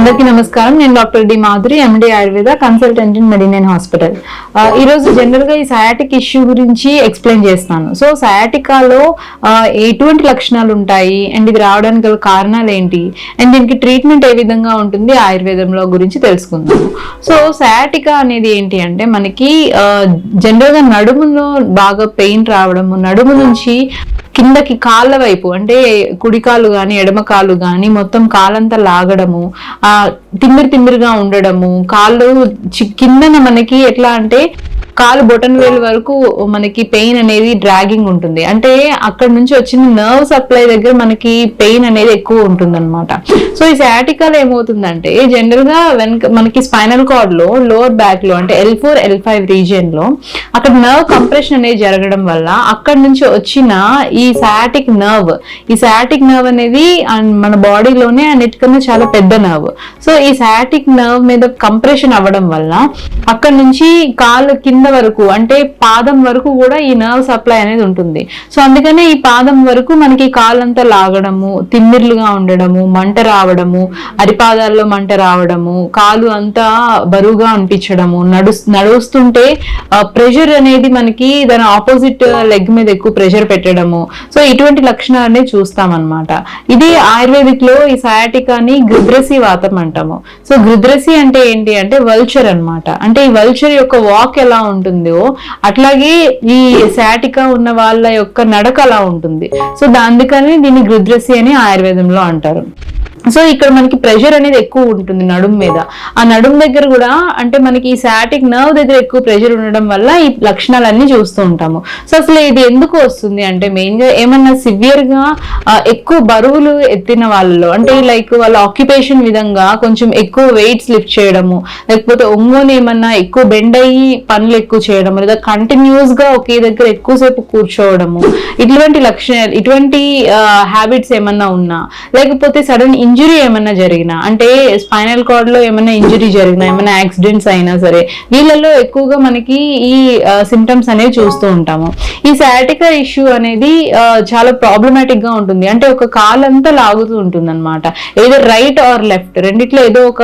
అందరికీ నమస్కారం. నేను doctor D Madhuri, MD Ayurveda, consultant in మెడినైన్ హాస్పిటల్. ఈరోజు జనరల్ గా ఈ సయాటిక్ ఇష్యూ గురించి ఎక్స్ప్లెయిన్ చేస్తాను. సో సయాటికాలో ఎటువంటి లక్షణాలు ఉంటాయి అండ్ ఇది రావడానికి గల కారణాలు ఏంటి అండ్ దీనికి ట్రీట్మెంట్ ఏ విధంగా ఉంటుంది ఆయుర్వేదంలో గురించి తెలుసుకుందాం. సో సయాటికా అనేది ఏంటి అంటే మనకి జనరల్ గా నడుములో బాగా పెయిన్ రావడము, నడుము నుంచి కిందకి కాళ్ళ వైపు అంటే కుడికాలు గాని ఎడమ కాలు గాని మొత్తం కాలంతా లాగడము, తిమ్మిరిగా ఉండడము, కాళ్ళు కిందన మనకి ఎట్లా అంటే కాలు బొటన్ వేలు వరకు మనకి పెయిన్ అనేది డ్రాగింగ్ ఉంటుంది. అంటే అక్కడ నుంచి వచ్చిన నర్వ్ సప్లై దగ్గర మనకి పెయిన్ అనేది ఎక్కువ ఉంటుంది అనమాట. సో ఈ సయాటికాలో ఏమవుతుందంటే జనరల్ గా మనకి స్పైనల్ కార్డ్ లో లోవర్ బ్యాక్ లో అంటే L4, L5 రీజియన్ లో అక్కడ నర్వ్ కంప్రెషన్ అనేది జరగడం వల్ల అక్కడ నుంచి వచ్చిన ఈ సయాటిక్ నర్వ్ అనేది మన బాడీలోనే అన్నిటికన్నా చాలా పెద్ద నర్వ్. సో ఈ సయాటిక్ నర్వ్ మీద కంప్రెషన్ అవ్వడం వల్ల అక్కడ నుంచి కాలు కింద వరకు అంటే పాదం వరకు కూడా ఈ నర్వ్ సప్లై అనేది ఉంటుంది. సో అందుకనే ఈ పాదం వరకు మనకి కాళ్ళంతా లాగడము, తిమ్మిర్లుగా ఉండడము, మంట రావడము, అరిపాదాల్లో మంట రావడము, కాలు అంతా బరువుగా అనిపించడము, నడుస్తుంటే ప్రెషర్ అనేది మనకి దాని ఆపోజిట్ లెగ్ మీద ఎక్కువ ప్రెషర్ పెట్టడము. సో ఇటువంటి లక్షణాలనే చూస్తాం అనమాట. ఇది ఆయుర్వేదిక్ లో ఈ సయాటికాని గృద్రసి వాతం అంటాము. సో గృద్రసి అంటే ఏంటి అంటే వల్చర్ అన్నమాట. అంటే ఈ వల్చర్ యొక్క వాక్ ఎలా ఉంటుందో అట్లాగే ఈ సయాటికా ఉన్న వాళ్ళ యొక్క నడక అలా ఉంటుంది. సో అందుకని దీన్ని గృద్రసి అని ఆయుర్వేదంలో అంటారు. సో ఇక్కడ మనకి ప్రెషర్ అనేది ఎక్కువ ఉంటుంది నడుము మీద. ఆ నడుము దగ్గర కూడా అంటే మనకి ఈ సయాటిక్ నర్వ్ దగ్గర ఎక్కువ ప్రెషర్ ఉండడం వల్ల ఈ లక్షణాలన్నీ చూస్తూ ఉంటాము. సో అసలు ఇది ఎందుకు వస్తుంది అంటే మెయిన్ గా ఏమన్నా సివియర్ గా ఎక్కువ బరువులు ఎత్తిన వాళ్ళలో అంటే లైక్ వాళ్ళ ఆక్యుపేషన్ విధంగా కొంచెం ఎక్కువ వెయిట్స్ లిఫ్ట్ చేయడము, లేకపోతే ఒంగోని ఏమన్నా ఎక్కువ బెండ్ అయ్యి పనులు ఎక్కువ చేయడము, లేదా కంటిన్యూస్ గా ఒకే దగ్గర ఎక్కువసేపు కూర్చోవడము, ఇటువంటి లక్షణాలు ఇటువంటి హ్యాబిట్స్ ఏమన్నా ఉన్నా, లేకపోతే సడన్ ఇంజురీ ఏమన్నా జరిగినా అంటే స్పైనల్ కార్డ్ లో ఏమన్నా ఇంజురీ జరిగినా, ఏమైనా యాక్సిడెంట్స్ అయినా సరే వీళ్ళలో ఎక్కువగా మనకి ఈ సిమ్టమ్స్ అనేవి చూస్తూ ఉంటాము. ఈ సయాటికా ఇష్యూ అనేది చాలా ప్రాబ్లమాటిక్ గా ఉంటుంది. అంటే ఒక కాలంతా లాగుతూ ఉంటుంది అనమాట. ఏదో రైట్ ఆర్ లెఫ్ట్ రెండిట్లో ఏదో ఒక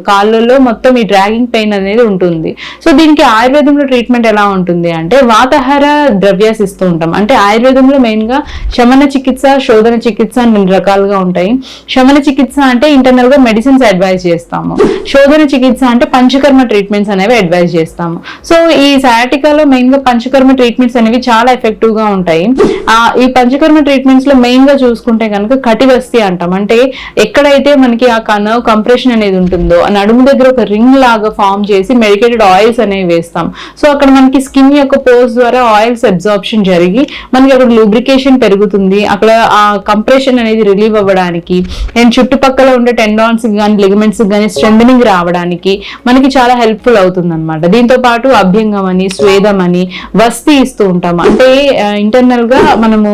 కాళ్ళలో మొత్తం ఈ డ్రాగింగ్ పెయిన్ అనేది ఉంటుంది. సో దీనికి ఆయుర్వేదంలో ట్రీట్మెంట్ ఎలా ఉంటుంది అంటే వాతాహార ద్రవ్యాస్ ఇస్తూ ఉంటాం. అంటే ఆయుర్వేదంలో మెయిన్ గా శమన చికిత్స, శోధన చికిత్స అని 2 రకాలుగా ఉంటాయి. శమన చికిత్స అంటే ఇంటర్నల్ గా మెడిసిన్స్ అడ్వైజ్ చేస్తాము. శోధన చికిత్స అంటే పంచకర్మ ట్రీట్మెంట్స్ అనేవి అడ్వైజ్ చేస్తాము. సో ఈ సయాటికాలో మెయిన్ గా పంచకర్మ ట్రీట్మెంట్స్ అనేవి చాలా ఎఫెక్టివ్ గా ఉంటాయి. ఈ పంచకర్మ ట్రీట్మెంట్స్ లో మెయిన్ గా చూసుకుంటే కనుక కటివస్తి అంటాం. అంటే ఎక్కడైతే మనకి ఆ నర్వ్ కంప్రెషన్ అనేది ఉంటుందో ఆ నడుము దగ్గర ఒక రింగ్ లాగా ఫామ్ చేసి మెడికేటెడ్ ఆయిల్స్ అనేవి వేస్తాం. సో అక్కడ మనకి స్కిన్ యొక్క పోర్స్ ద్వారా ఆయిల్స్ అబ్జార్ప్షన్ జరిగి మనకి అక్కడ లూబ్రికేషన్ పెరుగుతుంది. అక్కడ ఆ కంప్రెషన్ అనేది రిలీవ్ అవ్వడానికి అండ్ చుట్టుపక్కల ఉండే టెండాన్స్ కానీ లిగమెంట్స్ కానీ స్ట్రెంథనింగ్ రావడానికి మనకి చాలా హెల్ప్ఫుల్ అవుతుంది అనమాట. దీంతో పాటు అభ్యంగం అని, స్వేదం అని, వస్తి ఇస్తూ ఉంటాము. అంటే ఇంటర్నల్ గా మనము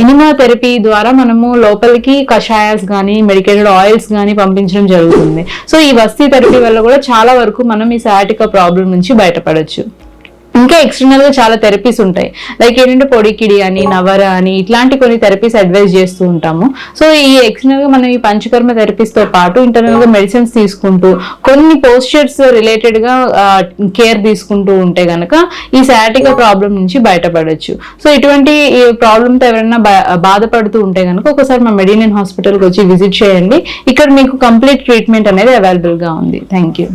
ఎనిమా థెరపీ ద్వారా మనము లోపలికి కషాయాస్ కానీ మెడికేటెడ్ ఆయిల్స్ కానీ పంపించడం జరుగుతుంది. సో ఈ వస్తి థెరపీ వల్ల కూడా చాలా వరకు మనం ఈ సయాటికా ప్రాబ్లం నుంచి బయటపడచ్చు. ఇంకా ఎక్స్టర్నల్ గా చాలా థెరపీస్ ఉంటాయి. లైక్ ఏంటంటే పొడికిడి అని, నవర అని ఇట్లాంటి కొన్ని థెరపీస్ అడ్వైజ్ చేస్తూ ఉంటాము. సో ఈ ఎక్స్టర్నల్ గా మనం ఈ పంచకర్మ థెరపీస్ తో పాటు ఇంటర్నల్ గా మెడిసిన్స్ తీసుకుంటూ కొన్ని పోస్చర్స్ రిలేటెడ్ గా కేర్ తీసుకుంటూ ఉంటే గనక ఈ సయాటికా ప్రాబ్లం నుంచి బయటపడచ్చు. సో ఇటువంటి ప్రాబ్లమ్ తో ఎవరైనా బాధపడుతూ ఉంటే గనక ఒకసారి మా మెడినైన్ హాస్పిటల్కి వచ్చి విజిట్ చేయండి. ఇక్కడ మీకు కంప్లీట్ ట్రీట్మెంట్ అనేది అవైలబుల్ గా ఉంది. Thank you.